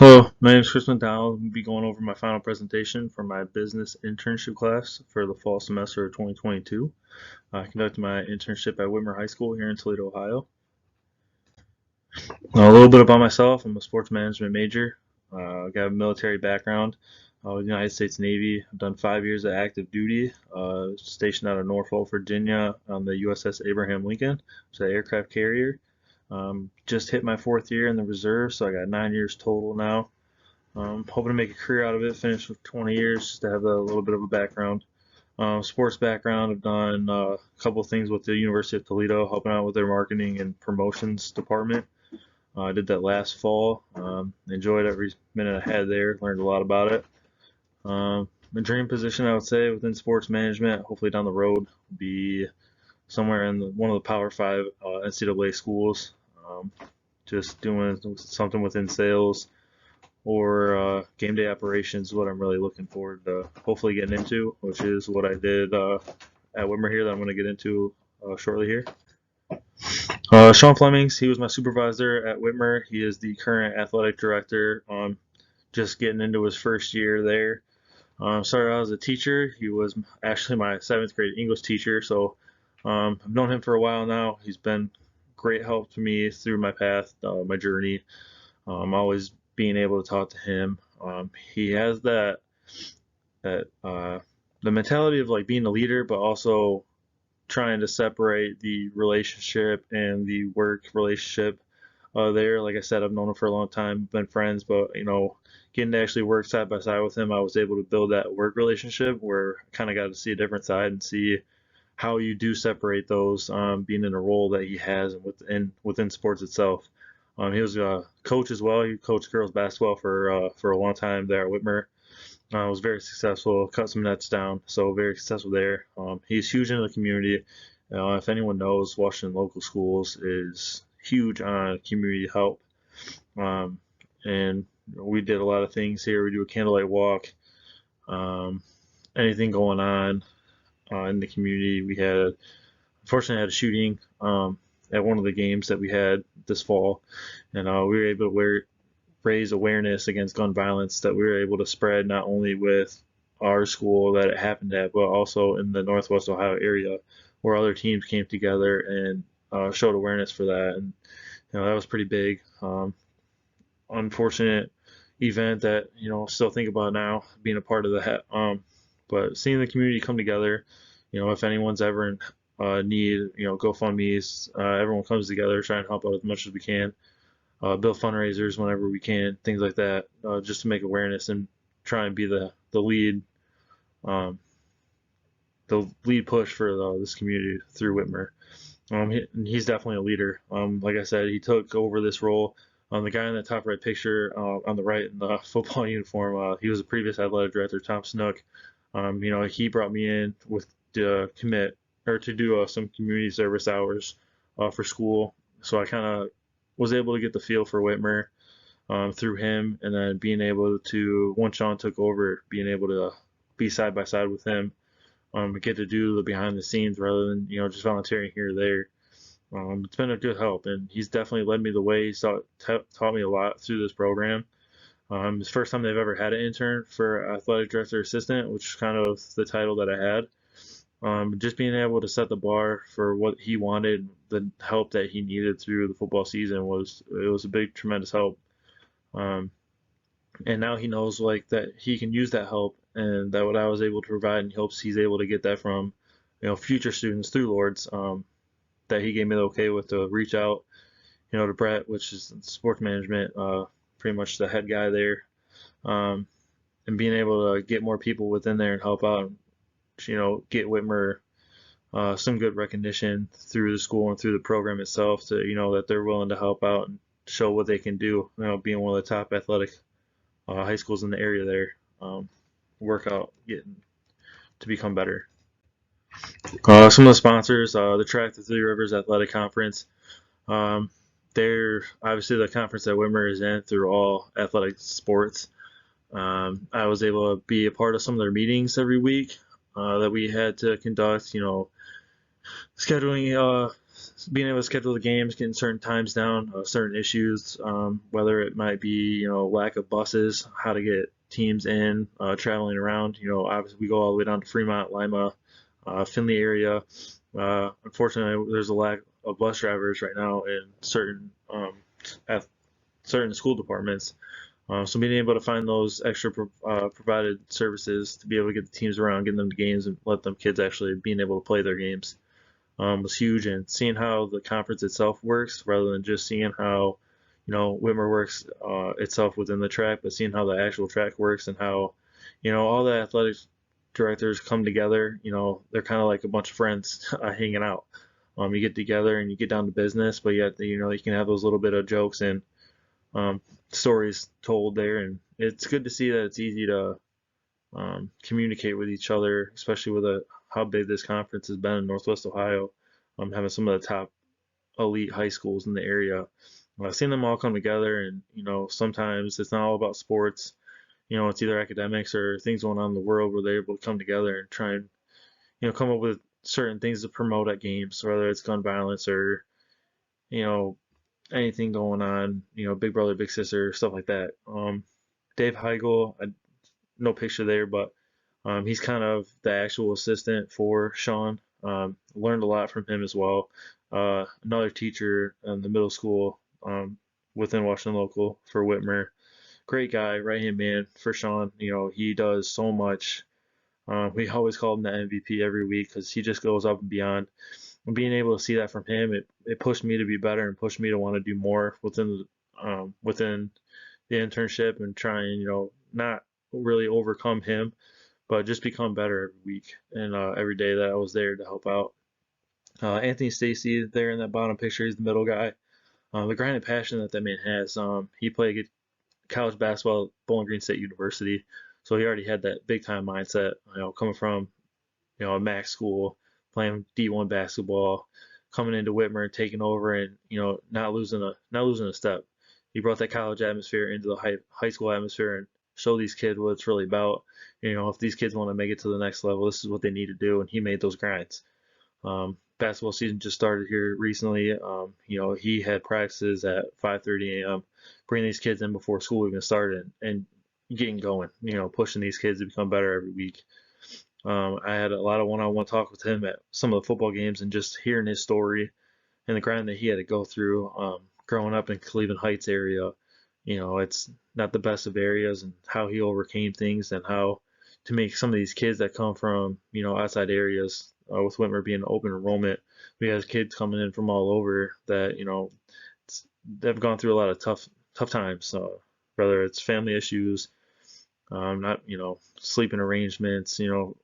Hello, my name is Chris McDowell. I'll be going over my final presentation for my business internship class for the fall semester of 2022. I conducted my internship at Whitmer High School here in Toledo, Ohio. A little bit about myself. I'm a sports management major. I got a military background with the United States Navy. I've done 5 years of active duty, stationed out of Norfolk, Virginia on the USS Abraham Lincoln, which is an aircraft carrier. Just hit my 4th year in the reserve, so I got 9 years total now. Hoping to make a career out of it, finish with 20 years, just to have a little bit of a background. Sports background, I've done a couple of things with the University of Toledo, helping out with their marketing and promotions department. I did that last fall. Enjoyed every minute I had there, learned a lot about it. My dream position, I would say, within sports management, hopefully down the road, would be somewhere in one of the Power 5 NCAA schools. Just doing something within sales or game day operations is what I'm really looking forward to hopefully getting into, which is what I did at Whitmer here that I'm going to get into shortly here. Sean Flemings, he was my supervisor at Whitmer. He is the current athletic director. Just getting into his first year there. Started out as a teacher. He was actually my 7th grade English teacher, so I've known him for a while now. He's been great help to me through my path, my journey. Always being able to talk to him. He has that the mentality of like being a leader, but also trying to separate the relationship and the work relationship there. Like I said, I've known him for a long time, been friends, but getting to actually work side by side with him, I was able to build that work relationship where I kind of got to see a different side and see how you do separate those, being in a role that he has and within sports itself. He was a coach as well. He coached girls basketball for a long time there at Whitmer. Was very successful, cut some nets down, so very successful there. He's huge in the community. If anyone knows, Washington local schools is huge on community help. And we did a lot of things here. We do a candlelight walk. Anything going on in the community. Unfortunately, had a shooting at one of the games that we had this fall, and we were able to raise awareness against gun violence that we were able to spread not only with our school that it happened at, but also in the Northwest Ohio area, where other teams came together and showed awareness for that, and that was pretty big. Unfortunate event that still think about now, being a part of that. But seeing the community come together, if anyone's ever in need, GoFundMe's, everyone comes together, try and help out as much as we can, build fundraisers whenever we can, things like that, just to make awareness and try and be the lead, um, the lead push for this community through Whitmer. He's definitely a leader. Like I said, he took over this role. The guy in the top right picture, on the right in the football uniform, he was a previous athletic director, Tom Snook. He brought me in with to commit or to do some community service hours for school. So I kind of was able to get the feel for Whitmer through him, and then being able to, once Sean took over, being able to be side by side with him, get to do the behind the scenes rather than just volunteering here or there. It's been a good help, and he's definitely led me the way. He's taught me a lot through this program. It's the first time they've ever had an intern for athletic director assistant, which is kind of the title that I had. Just being able to set the bar for what he wanted, the help that he needed through the football season was a big, tremendous help. Um, and now he knows like that he can use that help, and that what I was able to provide, and he hopes he's able to get that from future students through Lords. That he gave me the okay with to reach out, to Brett, which is sports management, pretty much the head guy there, and being able to get more people within there and help out, get Whitmer some good recognition through the school and through the program itself to, that they're willing to help out and show what they can do, being one of the top athletic high schools in the area there, work out, getting to become better. Some of the sponsors, the Track the Three Rivers Athletic Conference. Um, they're obviously the conference that Whitmer is in through all athletic sports. I was able to be a part of some of their meetings every week that we had to conduct, scheduling being able to schedule the games, getting certain times down, certain issues, whether it might be lack of buses, how to get teams in, traveling around. Obviously we go all the way down to Fremont, Lima, Findlay area. Unfortunately, there's a lack of bus drivers right now in at certain school departments. So being able to find those extra provided services to be able to get the teams around, getting them to games, and let them kids actually being able to play their games was huge. And seeing how the conference itself works, rather than just seeing how Whitmer works itself within the track, but seeing how the actual track works and how all the athletic directors come together. They're kind of like a bunch of friends hanging out. You get together and you get down to business, but yet you can have those little bit of jokes and stories told there, and it's good to see that it's easy to communicate with each other, especially with how big this conference has been in Northwest Ohio, having some of the top elite high schools in the area. I've seen them all come together, and sometimes it's not all about sports. It's either academics or things going on in the world where they're able to come together and try and come up with certain things to promote at games, whether it's gun violence or you know anything going on, Big Brother, Big Sister, stuff like that. Dave Heigl, no picture there, but he's kind of the actual assistant for Sean. Learned a lot from him as well. Another teacher in the middle school within Washington Local for Whitmer. Great guy, right hand man for Sean. He does so much. We always call him the MVP every week because he just goes up and beyond. And being able to see that from him, it pushed me to be better and pushed me to want to do more within the internship and try and not really overcome him, but just become better every week and every day that I was there to help out. Anthony Stacy there in that bottom picture, he's the middle guy. The grind and passion that man has. He played college basketball at Bowling Green State University, so he already had that big time mindset. Coming from a MAC school, playing D1 basketball, coming into Whitmer and taking over, and not losing a step. He brought that college atmosphere into the high school atmosphere and show these kids what it's really about. If these kids want to make it to the next level, this is what they need to do, and he made those grinds. Basketball season just started here recently. He had practices at 5:30 a.m. Bringing these kids in before school even started and getting going. Pushing these kids to become better every week. I had a lot of one-on-one talk with him at some of the football games, and just hearing his story and the grind that he had to go through growing up in Cleveland Heights area. It's not the best of areas, and how he overcame things and how to make some of these kids that come from outside areas, with Whitmer being open enrollment, we have kids coming in from all over that they've gone through a lot of tough times, whether it's family issues, not sleeping arrangements,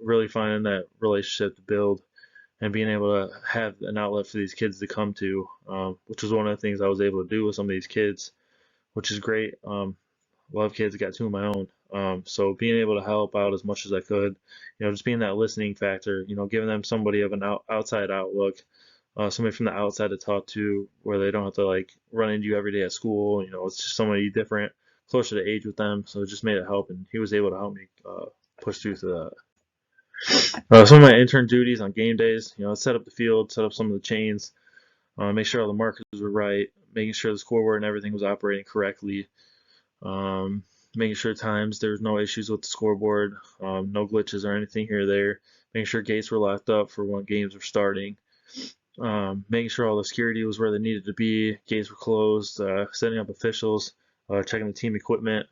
really finding that relationship to build and being able to have an outlet for these kids to come to, which was one of the things I was able to do with some of these kids, which is great. A lot of kids, got two of my own. So being able to help out as much as I could, just being that listening factor, giving them somebody of an outside outlook, somebody from the outside to talk to, where they don't have to like run into you every day at school. It's just somebody different, closer to age with them. So it just made it help, and he was able to help me push through to that. Some of my intern duties on game days, set up the field, set up some of the chains, make sure all the markers were right, making sure the scoreboard and everything was operating correctly. Making sure times there's no issues with the scoreboard, no glitches or anything here or there. Making sure gates were locked up for when games were starting. Making sure all the security was where they needed to be. Gates were closed. Setting up officials. Checking the team equipment.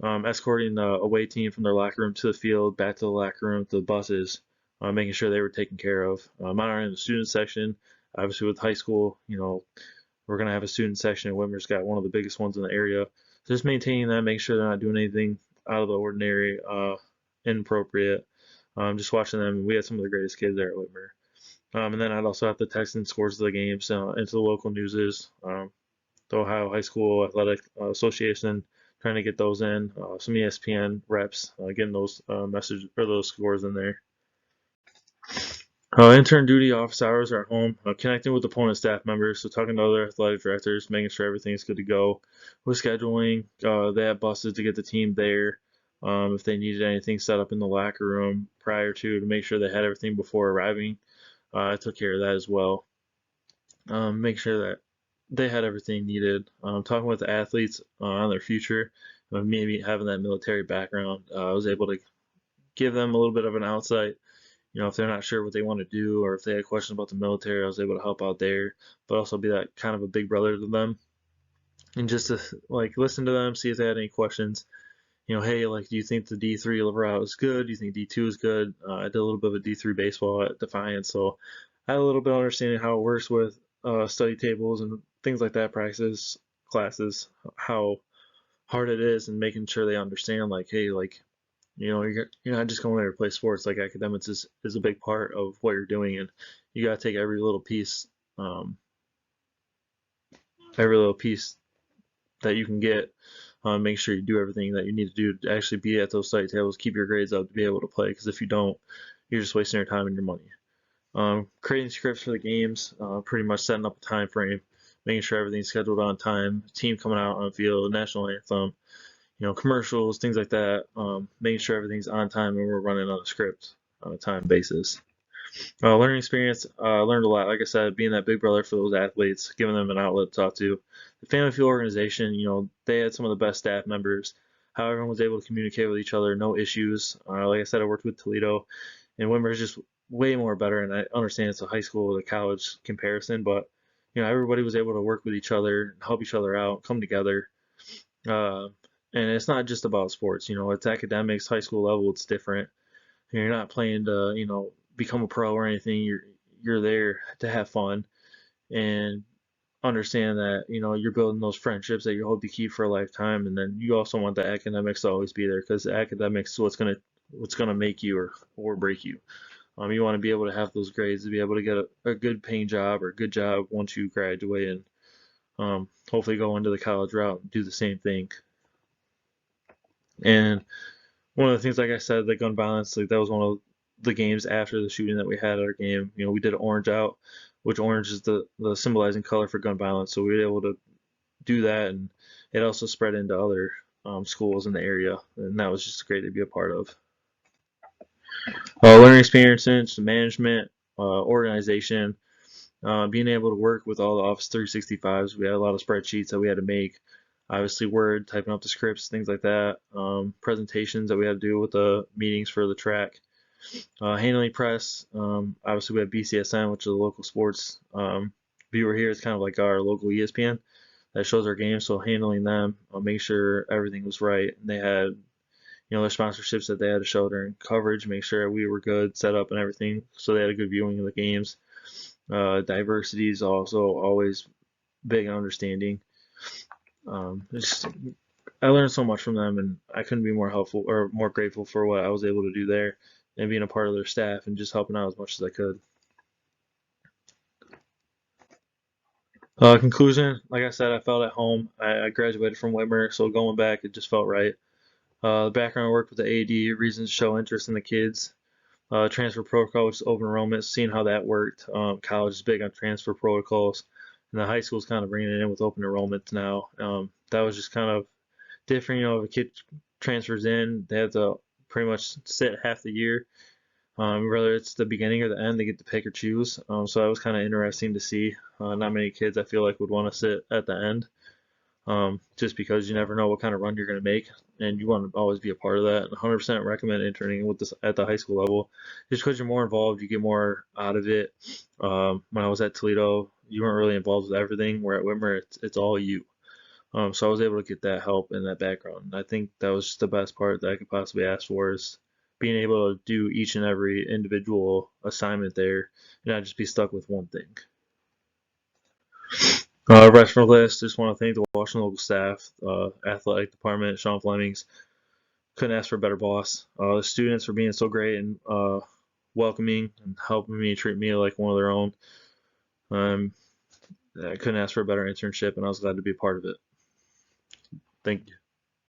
Escorting the away team from their locker room to the field, back to the locker room, to the buses. Making sure they were taken care of. Monitoring the student section. Obviously, with high school, we're going to have a student section, and Whitmer's got one of the biggest ones in the area. So just maintaining that, making sure they're not doing anything out of the ordinary, inappropriate. Just watching them. We had some of the greatest kids there at Whitmer. And then I'd also have to text in scores of the games into the local newses, the Ohio High School Athletic Association, trying to get those in. Some ESPN reps, getting those message or those scores in there. Intern duty office hours are at home, connecting with opponent staff members, so talking to other athletic directors, making sure everything's good to go. With scheduling, they have buses to get the team there. If they needed anything set up in the locker room prior to make sure they had everything before arriving, I took care of that as well. make sure that they had everything needed. Talking with the athletes on their future, maybe having that military background, I was able to give them a little bit of an outside. If they're not sure what they want to do or if they had questions about the military, I was able to help out there, but also be that kind of a big brother to them and just to like listen to them, see if they had any questions. Hey, like, do you think the D3 route is good? Do you think D2 is good? I did a little bit of a D3 baseball at Defiance, so I had a little bit of understanding how it works with study tables and things like that, practice classes, how hard it is, and making sure they understand, like, hey, like, you're not just going there to play sports. Like, academics is a big part of what you're doing, and you got to take um, every little piece that you can get. Make sure you do everything that you need to do to actually be at those study tables, keep your grades up to be able to play. Because if you don't, you're just wasting your time and your money. Creating scripts for the games, pretty much setting up a time frame, making sure everything's scheduled on time, team coming out on the field, national anthem, commercials, things like that. Making sure everything's on time and we're running on a script on a time basis. Learning experience, learned a lot. Like I said, being that big brother for those athletes, giving them an outlet to talk to. The Family Field organization, they had some of the best staff members. How everyone was able to communicate with each other, no issues. Like I said, I worked with Toledo, and Whitmer is just way more better. And I understand it's a high school to college comparison, but everybody was able to work with each other, help each other out, come together. Uh, and it's not just about sports. It's academics, high school level. It's different. You're not playing to, become a pro or anything. You're there to have fun and understand that, you're building those friendships that you hope to keep for a lifetime. And then you also want the academics to always be there because the academics is what's gonna make you or break you. You want to be able to have those grades to be able to get a good paying job or a good job once you graduate and hopefully go into the college route and do the same thing. And one of the things, like I said, the gun violence, like that was one of the games after the shooting that we had at our game. We did orange out, which orange is the symbolizing color for gun violence. So we were able to do that, and it also spread into other schools in the area, and that was just great to be a part of. Learning experiences, management, organization, being able to work with all the Office 365s. We had a lot of spreadsheets that we had to make. Obviously, Word, typing up the scripts, things like that. Presentations that we had to do with the meetings for the track. Handling press. Obviously, we have BCSN, which is a local sports viewer here. It's kind of like our local ESPN that shows our games. So handling them, make sure everything was right. And they had, their sponsorships that they had to show during coverage, make sure we were good, set up and everything. So they had a good viewing of the games. Diversity is also always big in understanding. Just, I learned so much from them, and I couldn't be more helpful or more grateful for what I was able to do there and being a part of their staff and just helping out as much as I could. Conclusion, like I said, I felt at home. I graduated from Whitmer, so going back, it just felt right. The background work with the AD, reasons to show interest in the kids. Transfer protocol, which is open enrollment, seeing how that worked. College is big on transfer protocols, and the high school's kind of bringing it in with open enrollments now. That was just kind of different. If a kid transfers in, they have to pretty much sit half the year. Whether it's the beginning or the end, they get to pick or choose. So that was kind of interesting to see. Not many kids, I feel like, would want to sit at the end, just because you never know what kind of run you're going to make, and you want to always be a part of that. 100% recommend interning with this at the high school level, just because you're more involved, you get more out of it. When I was at Toledo, you weren't really involved with everything. Where at Whitmer, it's all you. So I was able to get that help and that background. I think that was just the best part that I could possibly ask for is being able to do each and every individual assignment there and not just be stuck with one thing. Rest for list, just want to thank the Washington local staff, athletic department, Sean Flemings. Couldn't ask for a better boss. The students for being so great and welcoming and helping me treat me like one of their own. I couldn't ask for a better internship, and I was glad to be a part of it. Thank you.